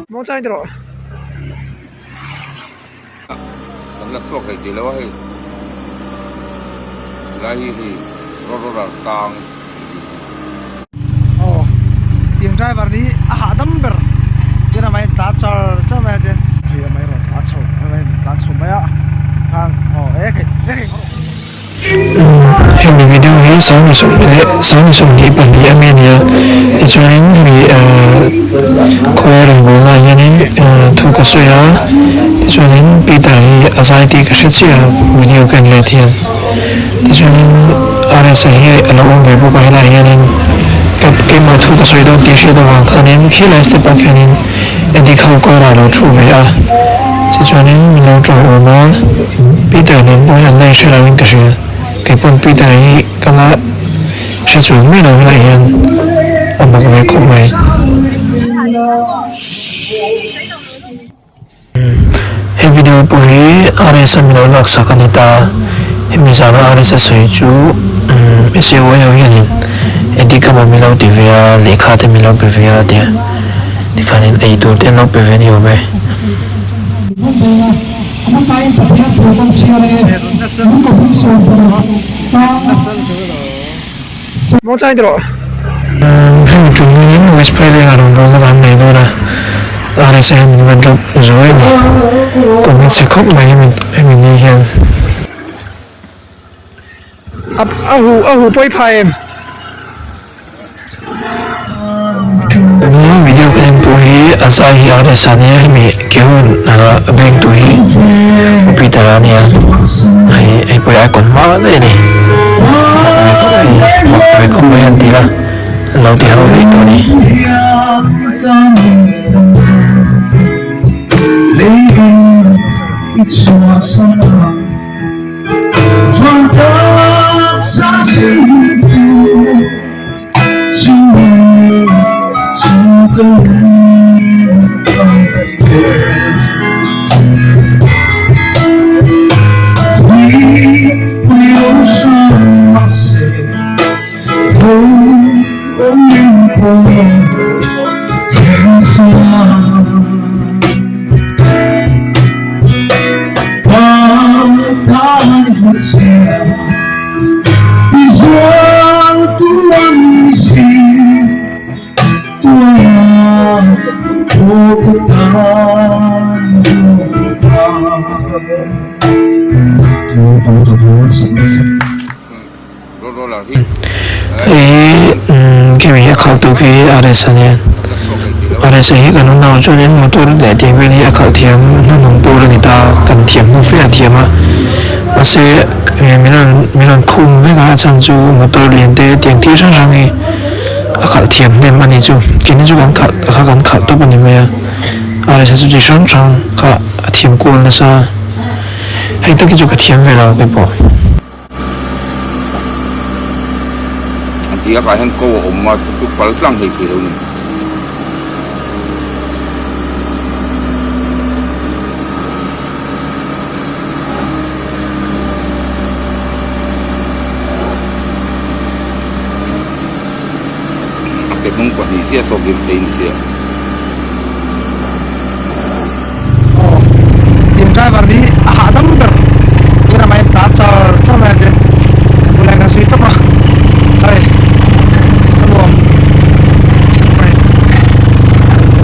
Mau chạy rồi. Nó thuộc cái gì đó hay là gì thì rồi càng tiếng driver đi hạ đâm bờ cái là mày ta cho mày thế thì mày rồi ta chầu mày à hàng cái hình video ấy sáng sùng đi bản địa men nha thì cho nên vì khoe rồi bố là như thế thu có suy á thì cho nên bị tại sai thì cái sự video cần lại thiền thì cho nên ở sẽ hệ là ông về bố bài lại như nên cái mà thu có suy đó thì sẽ đâu vào khả năng khi lại step back khả năng em đi không coi là nó trụ về à thì cho nên mình lâu trò ở nó bị tại nên bố nhận lại sẽ là những cái gì cái con bị tại cái là sẽ xuống mấy đầu lại hiện ở một cái cục này cái video buổi ở đây sẽ mình nói sắc anh ta mình sẽ nói ở đây sẽ sử dụng SEO ở hiện đi cái mà mình nói thì về lấy khá thì mình nói về thì khả năng ấy tôi tên nói về nhiều về mau chạy rồi. Khi chúng mình những cái spray này là nó làm này thôi là ở đây sẽ mình vận dụng rồi này còn mình sẽ khóc này mình đi hiện hù bơi phai em những video cái buổi ở sai ở đây sáng nay mình kêu là bên tuổi bị tara này hay buổi ai còn mất đấy này một cái không mấy anh tí là lâu thì hậu đấy tôi đi rồi là gì cái mình khảo từ cái ở đây sáng nay ở đây sẽ cái nó nào cho nên một tôi để tiền về đi khảo thiểm nó nông bộ là người ta cần thiểm không phải là thiểm mà sẽ mình làm khung với cả sản xuất một tôi liền để tiền thiếu sang sang này khảo thiểm nên mà này chú cái này chú cần khảo tốt bao nhiêu mấy ở đây sẽ chỉ sang sang khảo thiểm cuốn là sao hay tất cái chú cái thiểm về là cái bỏ thì các bạn câu ổn mà chút bớt lăng thì đâu này cái mông còn thì chia số điểm thấy như tiếng driver đi hạ đâm bờ cái là mày ta cho mày thế boleh kasih itu mah hai semua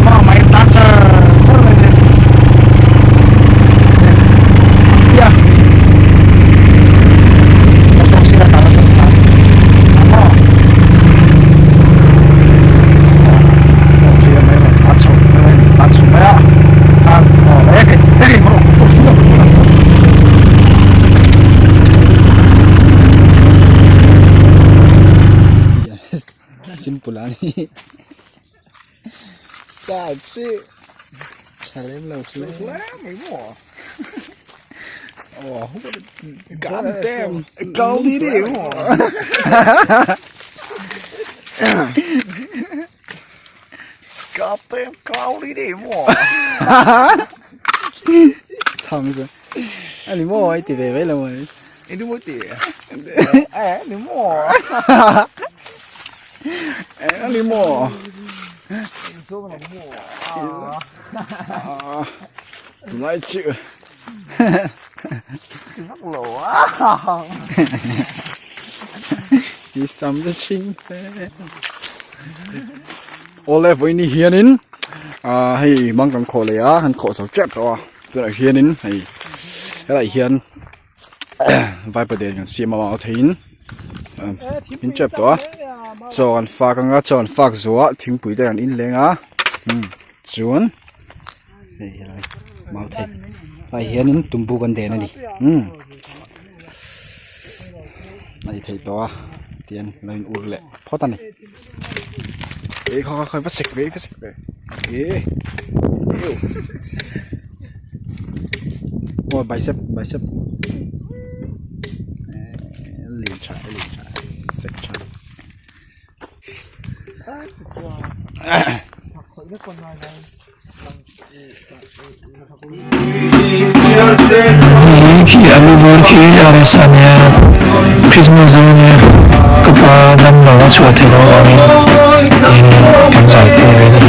mau main toucher mày thế ya không sih ada cara mau dia main toucher mày à cái mau cũng xuống simple ani sao chứ chả lên lâu chứ mấy mỏ không có God damn câu đi đi mỏ God damn câu đi đi mỏ sao vậy anh mỏ ấy thì về với lâu rồi anh đi mua tiền anh đi mỏ Ali mo. Lại chịu. Rất lỗ á. Đi xăm cho chính thế. Ole với ni hiền in. Hay mang cầm khổ lấy á, hắn khổ sầu chết rồi. Tôi lại hiền in, hay cái lại hiền. Vài bữa đến xem mà thấy in. In chết rồi. Cho anh pha cái ngã, cho anh pha rúa,ทิ้งปุ๋ยได้อันin lên á. Chuan. Đây rồi, mau thấy. Lại hiền in tụm bu vấn đề này đi. Này thấy to. Tiền lên uống lệ, phó tan này. Ê, khơi vắt sạch về. Ê. Ôi, bicep. Liền trái, sạch trái. Khi alu vor khi aresanya Christmas zone kepa dan bawa suat teror ini kan saya ini.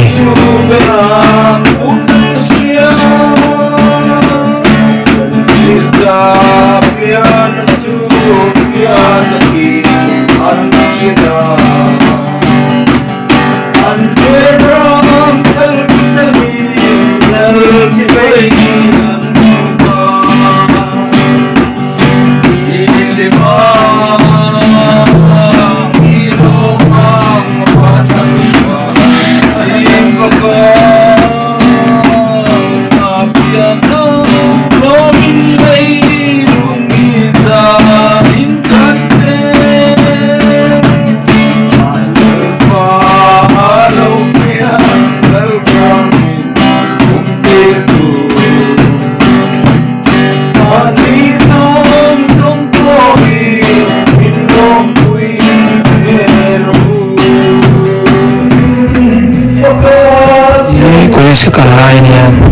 Sekarang ini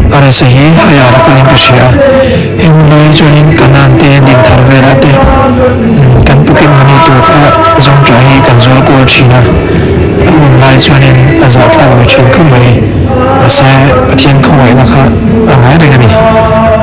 ada sih hayal kalian bersih. Yang mulai join kanan te di tarverate kan bukan menit zong jai kan zong过去呢。mulai join azat awal cengkemai, saya 天空为那个来那个你。